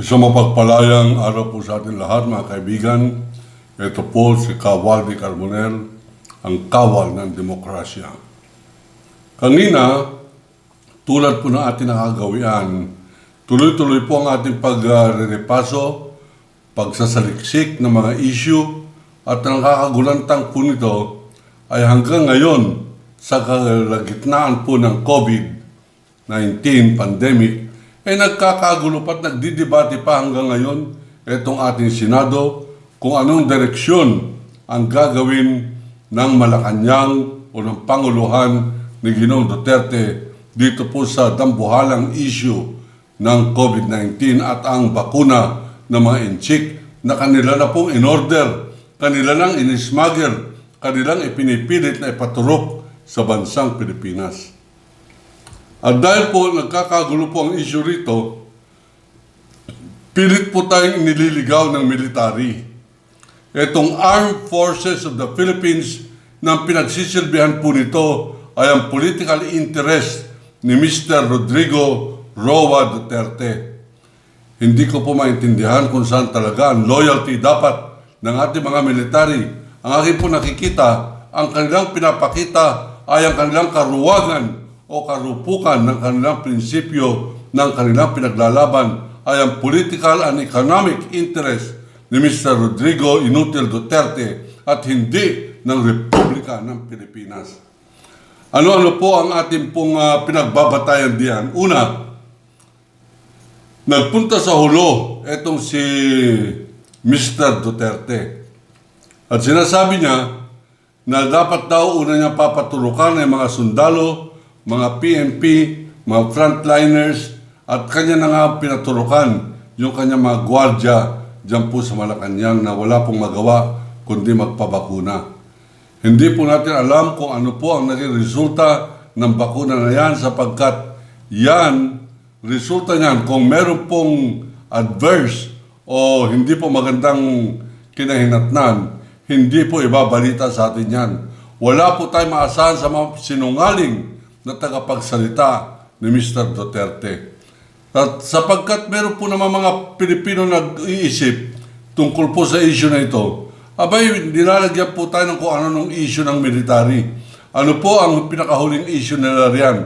Isang mapagpalayang araw po sa ating lahat, mga kaibigan. Ito po si Kawal de Carbonell, ang kawal ng demokrasya. Kanina, tulad po ng ating nakagawian, tuloy-tuloy po ang ating pagrepaso, pagsasaliksik ng mga issue, at ang nakakagulantang po nito ay hanggang ngayon sa kalagitnaan po ng COVID-19 pandemic, ay nagkakagulo pa't nagdidebate pa hanggang ngayon itong ating Senado kung anong direksyon ang gagawin ng Malacanang o ng Panguluhan ni Ginoong Duterte dito po sa dambuhalang issue ng COVID-19 at ang bakuna ng mga inchik na kanila na pong in-order, kanila nang in-smuggle, kanilang ipinipilit na ipaturok sa bansang Pilipinas. At dahil po nagkakagulo po ang issue rito, pilit po tayong inililigaw ng military. Itong Armed Forces of the Philippines na pinagsisilbihan po nito ay ang political interest ni Mr. Rodrigo Roa Duterte. Hindi ko po maintindihan kung saan talaga ang loyalty dapat ng ating mga military. Ang aking po nakikita, ang kanilang pinapakita ay ang kanilang karuwagan o karupukan ng kanilang prinsipyo ng kanilang pinaglalaban ay ang political and economic interest ni Mr. Rodrigo Inutil Duterte at hindi ng Republika ng Pilipinas. Ano-ano po ang ating pong pinagbabatayan diyan? Una, nagpunta sa hulo itong si Mr. Duterte. At sinasabi niya na dapat daw una niya papaturukan ng mga sundalo, mga PNP, mga frontliners, at kanya na nga pinaturukan yung kanya mga gwardya dyan po sa Malacanang na wala pong magawa kundi magpabakuna. Hindi po natin alam kung ano po ang naging resulta ng bakuna na yan sapagkat yan, resulta niyan kung meron pong adverse o hindi po magandang kinahinatnan, hindi po ibabalita sa atin yan. Wala po tayong maasahan sa mga sinungaling na tagapagsalita ni Mr. Duterte. At sapagkat meron po naman mga Pilipino nag-iisip tungkol po sa issue na ito, abay, nilalagyan po tayo ng kung ano nung issue ng military. Ano po ang pinakahuling issue nila riyan?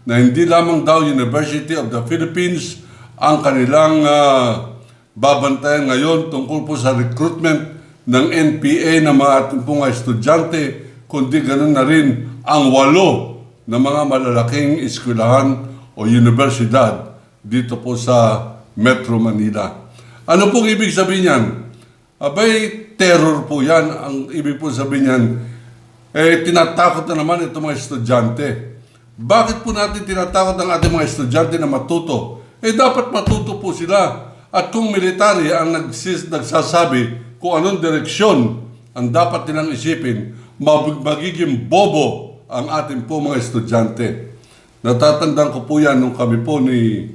Na hindi lamang daw University of the Philippines ang kanilang babantayan ngayon tungkol po sa recruitment ng NPA ng mga ating pong estudyante, kundi ganun na rin ang 8 na mga malalaking eskwelahan o universidad dito po sa Metro Manila. Ano pong ibig sabihin yan? Abay, terror po yan. Ang ibig po sabihin yan, tinatakot na naman itong mga estudyante. Bakit po natin tinatakot ang ating mga estudyante na matuto? Dapat matuto po sila. At kung military ang nagsasabi kung anong direksyon ang dapat nilang isipin, magiging bobo ang ating po mga estudyante. Natatandaan ko po yan nung kami po ni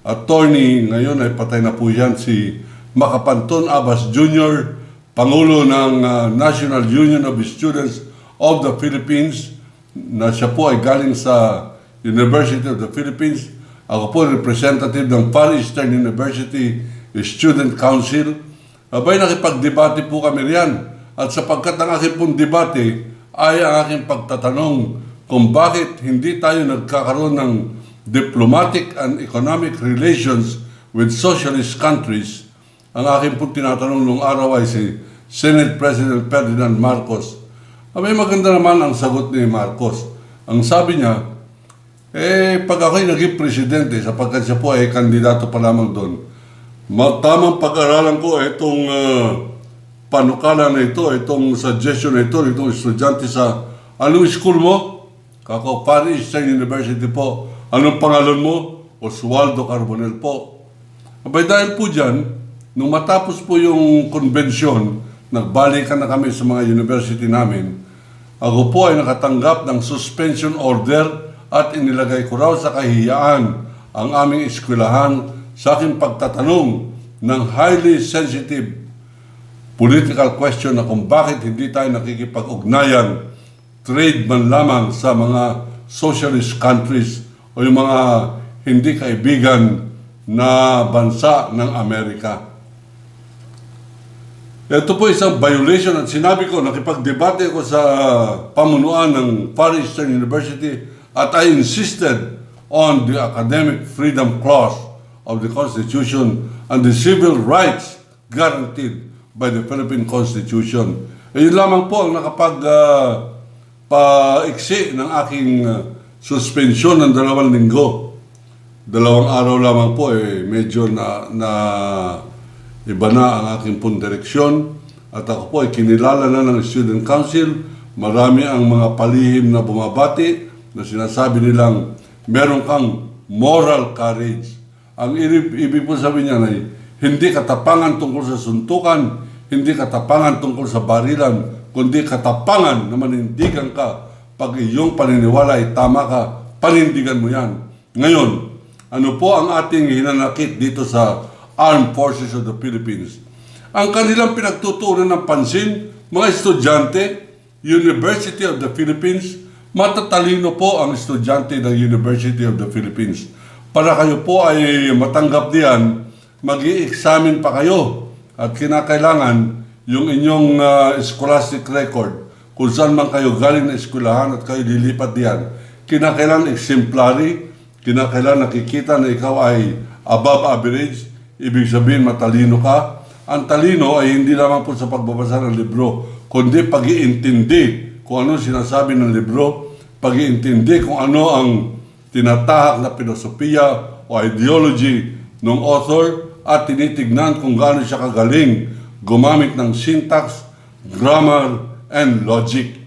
attorney, ngayon ay patay na po yan, si Makapanton Abbas Jr., Pangulo ng National Union of Students of the Philippines, na siya po ay galing sa University of the Philippines. Ako po representative ng Far Eastern University Student Council. Abay, nakipagdebate po kami riyan. At sapagkat ang aking pong debate ay ang aking pagtatanong kung bakit hindi tayo nagkakaroon ng diplomatic and economic relations with socialist countries. Ang aking pong tinatanong nung araw ay si Senate President Ferdinand Marcos. May maganda naman ang sagot ni Marcos. Ang sabi niya, pag ako'y naging presidente, sapagkat siya po ay kandidato pa lamang doon, tamang pag-aralan ko itong panukala na ito, itong suggestion na ito, itong estudyante sa anong school mo? Kako, Far Eastern University po. Anong pangalan mo? Oswaldo Carbonell po. Abay, dahil po dyan, nung matapos po yung konbensyon, nagbalikan na kami sa mga university namin, ako po ay nakatanggap ng suspension order at inilagay ko raw sa kahiyaan ang aming eskwelahan sa aking pagtatanong ng highly sensitive political question na kung bakit hindi tayo nakikipag-ugnayan, trade man lamang sa mga socialist countries o yung mga hindi kaibigan na bansa ng Amerika. Ito po isang violation at sinabi ko, nakipagdebate ako sa pamunuan ng Far Eastern University at I insisted on the academic freedom clause of the Constitution and the civil rights guaranteed by the Philippine Constitution. Yun lamang po ang paiksi ng aking suspensyon ng 2 linggo. 2 araw lamang po medyo na iba na ang aking pong direksyon at ako po ay kinilala na ng Student Council. Marami ang mga palihim na bumabati na sinasabi nilang meron kang moral courage. Ang ibig po sabihin niya ay hindi katapangan tungkol sa suntukan, hindi katapangan tungkol sa barilan, kundi katapangan na manindigan ka. Pag iyong paniniwala ay tama ka, panindigan mo yan. Ngayon, ano po ang ating hinanakit dito sa Armed Forces of the Philippines? Ang kanilang pinagtutuunan ng pansin, mga estudyante, University of the Philippines, matatalino po ang estudyante ng University of the Philippines. Para kayo po ay matanggap diyan, mag-i-examine pa kayo at kinakailangan yung inyong scholastic record, kung saan man kayo galing na eskwelahan at kayo lilipat diyan, kinakailangan exemplary, kinakailangan nakikita na ikaw ay above average, ibig sabihin matalino ka. Ang talino ay hindi lamang po sa pagbabasa ng libro, kundi pag-iintindi kung ano sinasabi ng libro, pag-iintindi kung ano ang tinatahak na filosofiya o ideology ng author at tinitignan kung gaano siya kagaling gumamit ng syntax, grammar, and logic.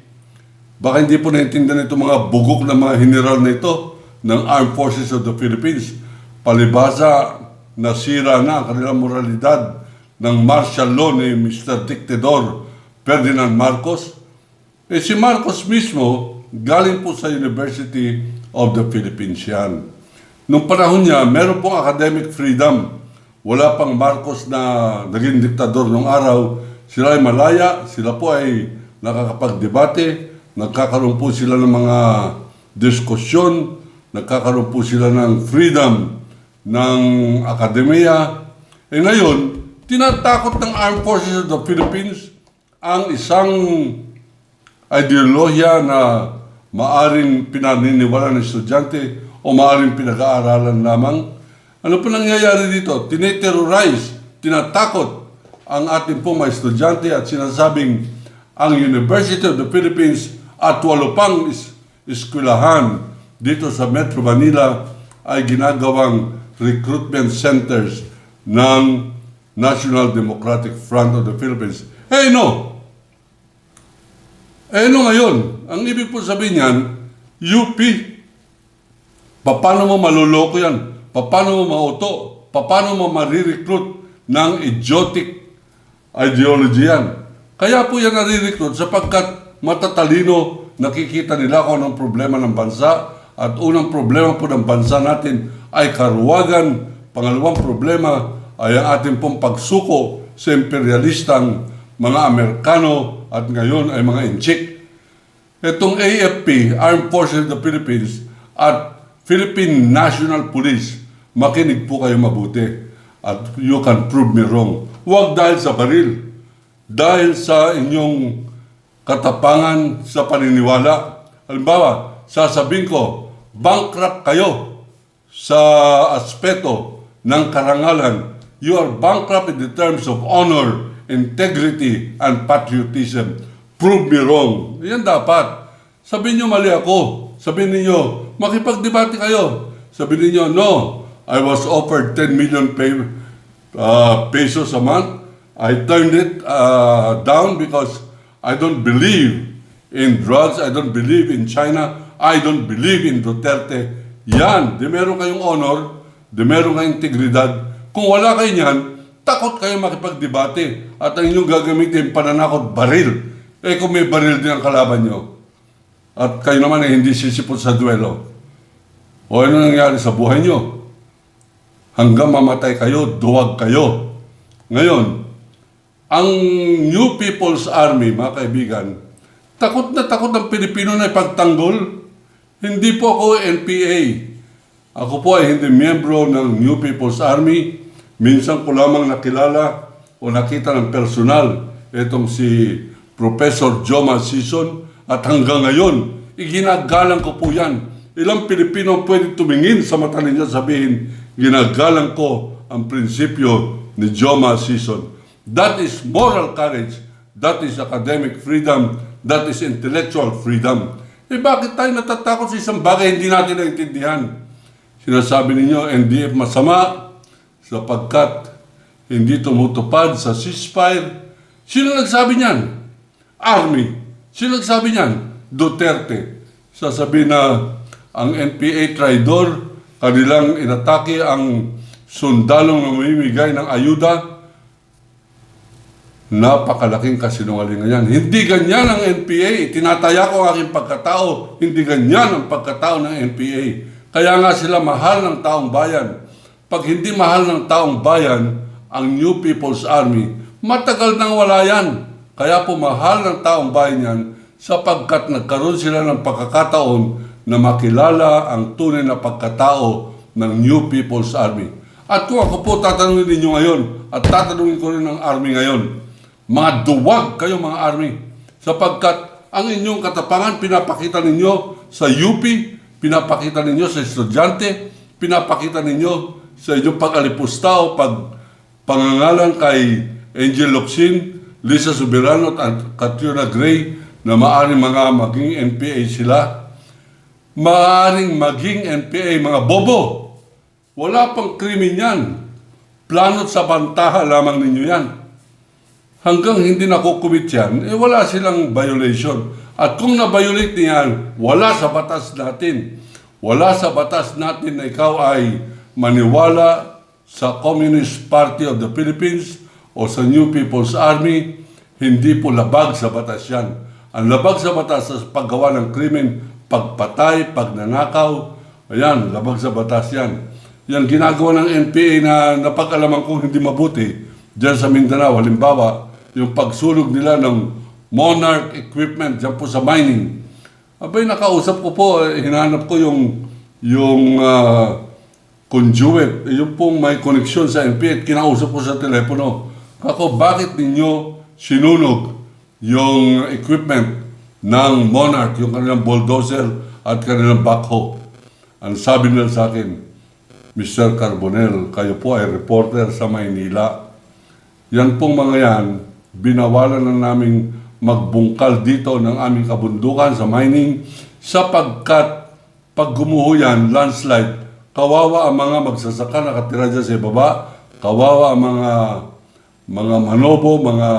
Baka hindi po naintindihan itong mga bugok na mga general na ito ng Armed Forces of the Philippines. Palibasa, nasira na ang kanilang moralidad ng martial law ni Mr. Dictador Ferdinand Marcos. Si Marcos mismo, galing po sa University of the Philippines yan. Nung panahon niya, meron pong academic freedom. Wala pang Marcos na naging diktador nung araw. Sila ay malaya, sila po ay nakakapagdebate, nagkakaroon po sila ng mga diskusyon, nagkakaroon po sila ng freedom ng akademiya. Ngayon, tinatakot ng Armed Forces of the Philippines ang isang ideolohiya na maaring pinaniniwala ng estudyante o maaring pinag-aaralan lamang. Ano po nangyayari dito? Tineterrorize, tinatakot ang ating pong mga estudyante at sinasabing ang University of the Philippines at 8 pang eskwelahan dito sa Metro Manila ay ginagawang recruitment centers ng National Democratic Front of the Philippines. No! No ngayon. Ang ibig po sabihin yan, UP. Paano mo maluloko yan? Paano mo mauto? Paano mo marirecruit ng idiotic ideology yan? Kaya po yan nare-recruit sapagkat matatalino, nakikita nila kung anong problema ng bansa at unang problema po ng bansa natin ay karuwagan. Pangalawang problema ay ang ating pong pagsuko sa imperialistang mga Amerikano at ngayon ay mga Inchik. Itong AFP, Armed Forces of the Philippines at Philippine National Police, makinig po kayo mabuti at you can prove me wrong. Huwag dahil sa baril, dahil sa inyong katapangan sa paniniwala. Halimbawa, sasabihin ko, bankrupt kayo sa aspeto ng karangalan. You are bankrupt in the terms of honor, integrity, and patriotism. Prove me wrong. Yan dapat. Sabihin nyo mali ako. Sabihin niyo makipagdebate kayo. Sabihin niyo no, I was offered 10 million pesos a month. I turned it down because I don't believe in drugs. I don't believe in China. I don't believe in Duterte. Yan. Di meron kayong honor. Di meron kayong integridad. Kung wala kayo niyan, takot kayo makipagdebate. At ang inyong gagamitin pananakot baril. Kung may baril din ang kalaban nyo. At kayo naman ay hindi sisipot sa duelo. O ano nangyari sa buhay nyo? Hanggang mamatay kayo, duwag kayo. Ngayon, ang New People's Army, mga kaibigan, takot na takot ang Pilipino na ipagtanggol. Hindi po ako NPA. Ako po ay hindi miyembro ng New People's Army. Minsan ko lamang nakilala o nakita ng personal itong si Professor Joma Sison at hanggang ngayon, iginagalang ko po yan. Ilang Pilipino ang pwede tumingin sa mata ninyo sabihin, ginagalang ko ang prinsipyo ni Joma Sison. That is moral courage. That is academic freedom. That is intellectual freedom. Bakit tayo natatakot sa isang bagay hindi natin naintindihan? Sinasabi ninyo, NDF masama sapagkat hindi tumutupad sa ceasefire. Sino nagsabi niyan? Army. Sino nagsabi niyan? Duterte. Sasabihin na ang NPA traidor, kanilang inatake ang sundalong na mamimigay ng ayuda. Napakalaking kasinungalingan yan. Hindi ganyan ang NPA. Tinataya ko ang aking pagkatao. Hindi ganyan ang pagkatao ng NPA. Kaya nga sila mahal ng taong bayan. Pag hindi mahal ng taong bayan, ang New People's Army, matagal nang wala yan. Kaya po mahal ng taong bayan yan sapagkat nagkaroon sila ng pagkakataon na makilala ang tunay na pagkatao ng New People's Army. At kung ako po tatanungin ninyo ngayon at tatanungin ko rin ng Army ngayon, mga duwag kayo mga Army sapagkat ang inyong katapangan pinapakita ninyo sa UP, pinapakita ninyo sa estudyante, pinapakita ninyo sa inyong pag-alipustao, pangangalan kay Angel Locsin, Lisa Soberano at Catriona Gray na maaaring mga maging NPA sila. Maaaring maging NPA mga bobo. Wala pang krimen yan. Planot sa bantaha lamang ninyo yan. Hanggang hindi nakukumit yan, wala silang violation. At kung na-violate niyan, wala sa batas natin. Wala sa batas natin na ikaw ay maniwala sa Communist Party of the Philippines o sa New People's Army. Hindi po labag sa batas yan. Ang labag sa batas sa paggawa ng krimen, pagpatay, pagnanakaw, ayan, labag sa batas yan. Yan ginagawa ng NPA na napag-alaman kong hindi mabuti dyan sa Mindanao. Halimbawa, yung pagsulog nila ng Monarch equipment dyan po sa mining. Abay, nakausap ko po, hinanap ko yung conduit, yung pong may koneksyon sa NPA at kinausap ko sa telepono. Ako, bakit ninyo sinunog yung equipment ng Monarch, yung kanilang bulldozer at kanilang backhoe? Ang sabi nila sa akin, Mr. Carbonell, kayo po ay reporter sa Maynila. Yan pong mga yan, binawalan na naming magbungkal dito ng aming kabundukan sa mining sapagkat pag gumuho yan, landslide, kawawa ang mga magsasaka nakatira dyan sa ibaba, kawawa ang mga manobo, mga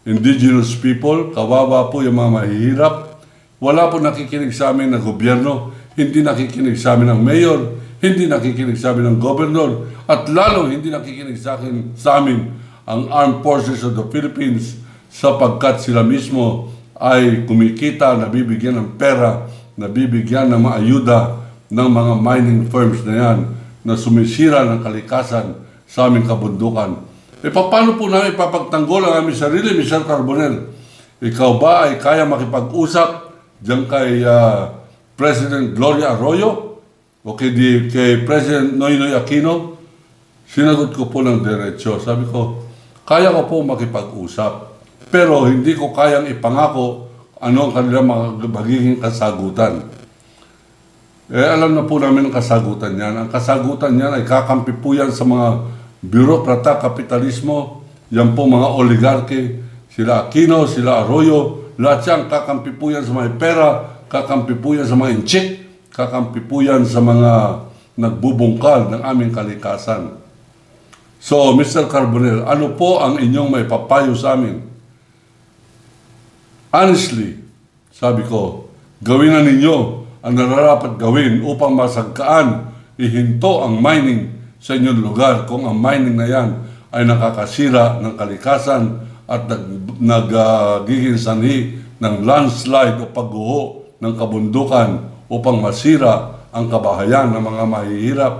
indigenous people, kawawa po yung mga mahihirap. Wala po nakikinig sa amin ng gobyerno, hindi nakikinig sa amin ng mayor, hindi nakikinig sa amin ng governor, at lalo hindi nakikinig sa amin ang Armed Forces of the Philippines sapagkat sila mismo ay kumikita, nabibigyan ng pera, nabibigyan ng mga ayuda ng mga mining firms na yan na sumisira ng kalikasan sa aming kabundukan. Paano po namin ipapagtanggol ang aming sarili, Mr. Carbonell? Ikaw ba ay kaya makipag-usap dyan kay President Gloria Arroyo o kay President Noynoy Aquino? Sinagot ko po ng diretsyo. Sabi ko, kaya ko po makipag-usap, pero hindi ko kayang ipangako ano ang kanilang magiging kasagutan. Alam na po namin ang kasagutan yan. Ang kasagutan yan ay kakampi po yan sa mga birokrata, kapitalismo, yan po mga oligarke, sila Aquino, sila Arroyo, lahat yan kakampi po yan sa mga pera, kakampi po yan sa mga inchik, kakampi po yan sa mga nagbubungkal ng aming kalikasan. So, Mr. Carbonell, ano po ang inyong may papayo sa amin? Honestly, sabi ko, gawin na ninyo ang nararapat gawin upang masagkaan, ihinto ang mining sa inyong lugar kung ang mining na yan ay nakakasira ng kalikasan at nagiging sanhi ng landslide o pagguho ng kabundukan upang masira ang kabahayan ng mga mahihirap.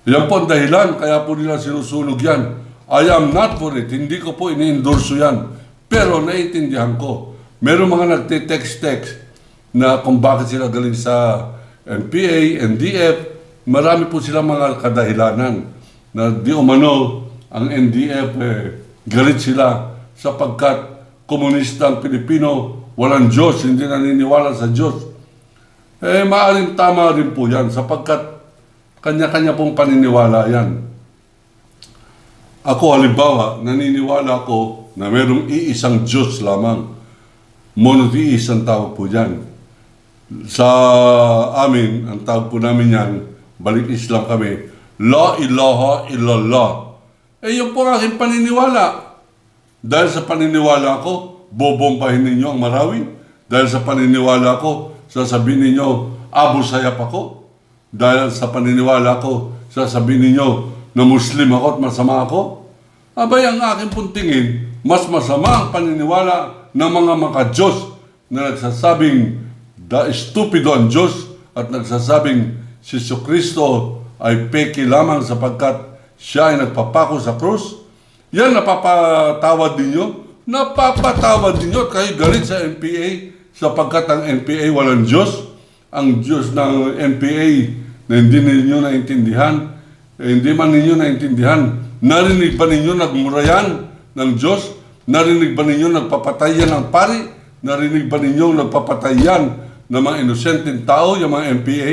Yan po ang dahilan, kaya po nila sinusunog yan. I am not for it. Hindi ko po ini-endorso yan. Pero naiintindihan ko. Meron mga nagte-text na kung bakit sila galing sa NPA, NDF, marami po silang mga kadahilanan na di umano ang NDF galit sila sapagkat komunista ang Pilipino, walang Diyos, hindi naniniwala sa Diyos. Maaaring tama rin po yan sapagkat kanya-kanya pong paniniwala yan. Ako halimbawa, naniniwala ko na mayroong iisang Diyos lamang. Monotheist ang tawag po dyan. Sa amin, ang tawag po namin yan, balik Islam kami, La ilaha illallah. Yun po ang aking paniniwala. Dahil sa paniniwala ko, bobombahin ninyo ang Marawi. Dahil sa paniniwala ko, sasabihin ninyo, Abu Sayyaf ako. Dahil sa paniniwala ko, sasabihin ninyo na Muslim ako at masama ako. Abay, ang aking puntingin, mas masama ang paniniwala ng mga maka-Diyos na nagsasabing stupido ang Diyos at nagsasabing si Kristo ay peke lamang sapagkat siya ay nagpapako sa krus. Yan, napapatawad ninyo. Napapatawad ninyo at kayo galit sa NPA sapagkat ang NPA walang Diyos. Ang Diyos ng NPA na hindi ninyo naintindihan, hindi man ninyo naintindihan. Narinig ba ninyo nagmurayan ng Diyos? Narinig ba ninyo nagpapatayan ng pari? Narinig ba ninyo nagpapatayan ng mga inosenteng tao, yung mga NPA?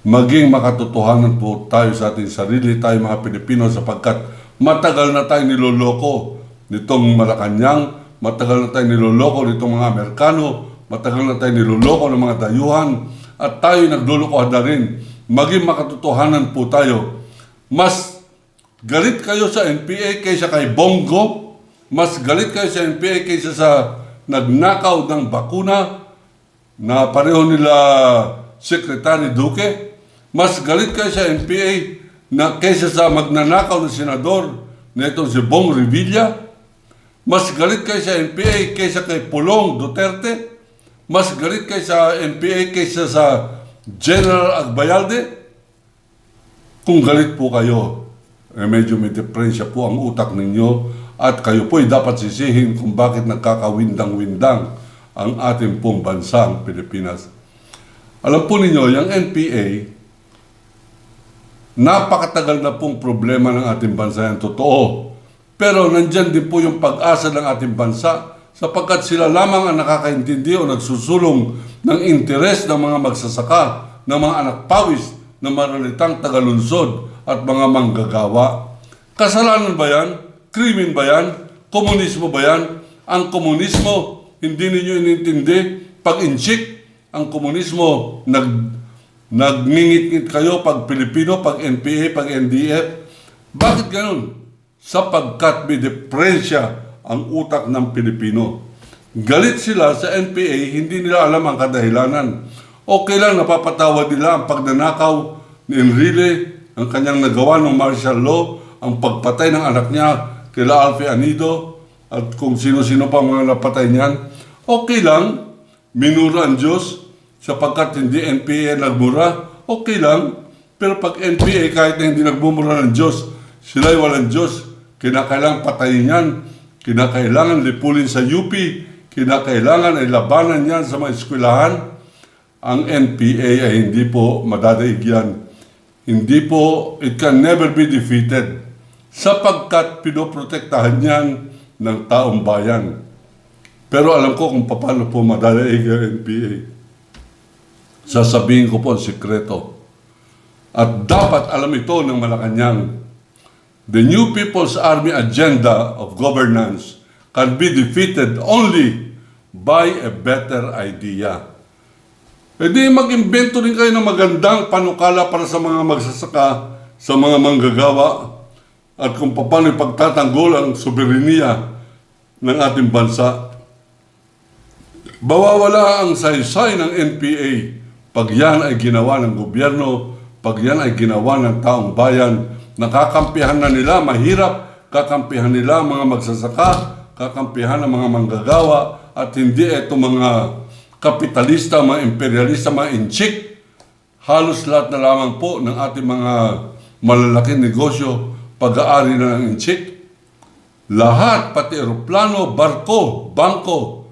Maging makatotohanan po tayo sa ating sarili, tayo mga Pilipino, sapagkat matagal na tayo niloloko nitong Malacanang, matagal na tayo niloloko nitong mga Amerikano, matagal na tayo niloloko ng mga dayuhan, at tayo nagluloko na rin. Maging makatotohanan po tayo. Mas galit kayo sa NPA kaysa kay Bongo, mas galit kayo sa NPA kaysa sa nagnakaw ng bakuna na pareho nila Secretary Duque. Mas galit kayo sa NPA na kaysa sa magnanakaw ng senador na itong si Bong Revilla. Mas galit kayo sa NPA kaysa kay Pulong Duterte. Mas galit kayo sa NPA kaysa sa General Agbayalde. Kung galit po kayo, medyo may diferensya po ang utak ninyo at kayo po ay dapat sisihin kung bakit nagkakawindang-windang ang ating pong bansa, ang Pilipinas. Alam po ninyo, yung NPA, napakatagal na pong problema ng ating bansa yan, totoo. Pero nandyan din po yung pag-asa ng ating bansa sapagkat sila lamang ang nakakaintindi o nagsusulong ng interes ng mga magsasaka, ng mga anak pawis, ng maralitang tagalunsod at mga manggagawa. Kasalanan ba yan? Krimen ba yan? Komunismo ba yan? Ang komunismo, hindi ninyo inintindi. Pag-inchik, ang komunismo, nagngingit-ngit kayo pag Pilipino, pag NPA, pag NDF. Bakit ganun? Sapagkat may diferensya ang utak ng Pilipino. Galit sila sa NPA, hindi nila alam ang kadahilanan. Okay lang, napapatawad nila ang pagnanakaw ni Enrile, ang kanyang nagawa ng martial law, ang pagpatay ng anak niya kila Alfie Anido, at kung sino-sino pa mga napatay niyan. Okay lang, minura ang Diyos, sapagkat hindi NPA nagmura, okay lang. Pero pag NPA, kahit na hindi nagmumura ng Diyos, sila'y walang Diyos, kinakailangan patayin yan, kinakailangan lipulin sa UP, kinakailangan ay labanan yan sa mga eskwelahan. Ang NPA ay hindi po madadaig yan. Hindi po, it can never be defeated sapagkat pinoprotektahan yan ng taong bayan. Pero alam ko kung paano po madadaig ang NPA. Sasabihin ko po ang sikreto. At dapat alam ito ng Malacanang. The New People's Army agenda of governance can be defeated only by a better idea. E di mag-imbento rin kayo ng magandang panukala para sa mga magsasaka, sa mga manggagawa, at kung paano ipagtatanggol ang soberenya ng ating bansa. Bawawala ang saysay ng NPA pag yan ay ginawa ng gobyerno, pag yan ay ginawa ng taong bayan. Nakakampihan na nila, mahirap, kakampihan nila ang mga magsasaka, kakampihan ng mga manggagawa, at hindi ito mga kapitalista, mga imperialista, mga inchik. Halos lahat na lamang po ng ating mga malalaking negosyo, pag-aari na ng inchik. Lahat, pati eroplano, barko, bangko,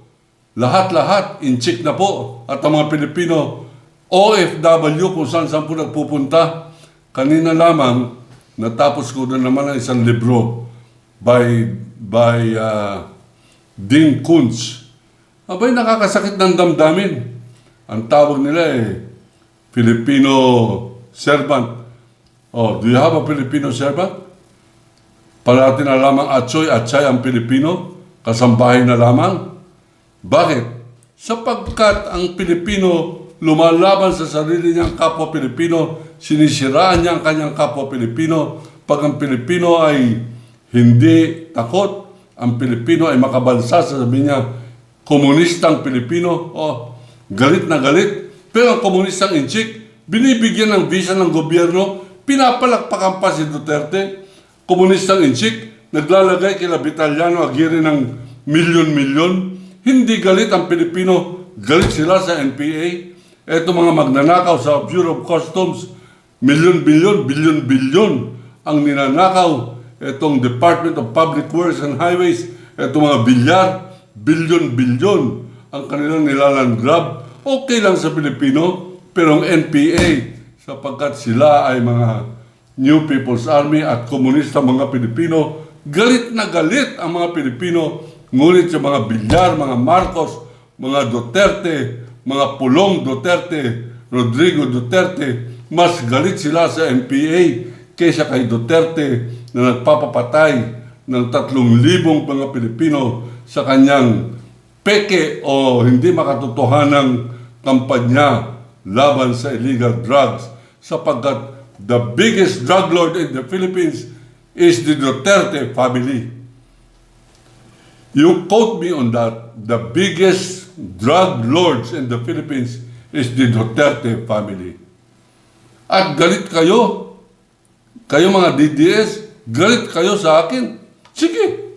lahat-lahat, inchik na po. At ang mga Pilipino, OFW kung saan po nagpupunta. Kanina lamang, natapos ko na naman ang isang libro by Dean Koontz. Abay, nakakasakit ng damdamin. Ang tawag nila Filipino servant. Oh, do you have a Filipino servant? Parati na lamang atsoy at chay ang Pilipino, kasambahay na lamang. Bakit? Sapagkat ang Pilipino lumalaban sa sarili niyang kapwa Pilipino, sinisiraan niya ang kanyang kapwa Pilipino. Pag ang Pilipino ay hindi takot, ang Pilipino ay makabansa, sasabihin niya, komunistang Pilipino, galit na galit. Pero ang komunistang inchik, binibigyan ng visa ng gobyerno, pinapalakpakan pa si Duterte. Komunistang inchik, naglalagay kila Vitaliano Aguirre ng milyon-milyon. Hindi galit ang Pilipino, galit sila sa NPA. Ito mga magnanakaw sa Bureau of Customs, milyon-bilyon, bilyon-bilyon ang ninanakaw. Itong Department of Public Works and Highways, itong mga bilyar, bilyon-bilyon ang kanilang nilaland grab. Okay lang sa Pilipino, pero ang NPA, sapagkat sila ay mga New People's Army at komunista mga Pilipino, galit na galit ang mga Pilipino. Ngunit sa mga Bilyar, mga Marcos, mga Duterte, mga Pulong Duterte, Rodrigo Duterte, mas galit sila sa NPA kaysa kay Duterte na nagpapapatay ng 3,000 mga Pilipino sa kanyang peke o hindi makatotohanang kampanya laban sa illegal drugs, sapagkat the biggest drug lord in the Philippines is the Duterte family. You quote me on that. The biggest drug lords in the Philippines is the Duterte family. At galit kayo mga DDS, galit kayo sa akin. Sige.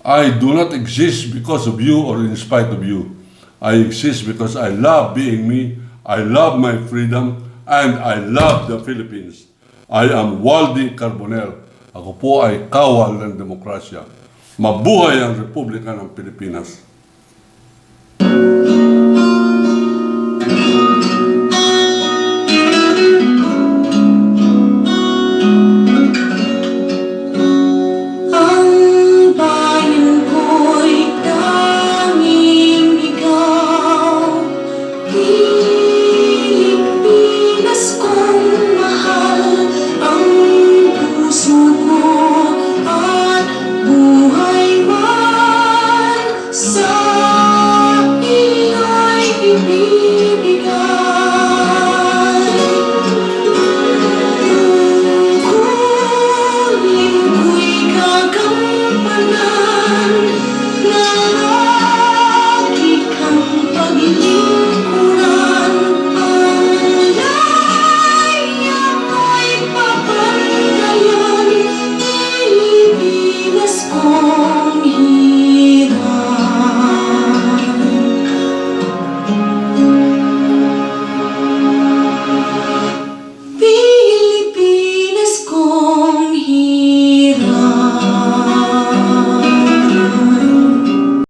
I do not exist because of you or in spite of you. I exist because I love being me, I love my freedom, and I love the Philippines. I am Waldy Carbonell. Ako po ay kawal ng demokrasya. Mabuhay ang Republika ng Pilipinas.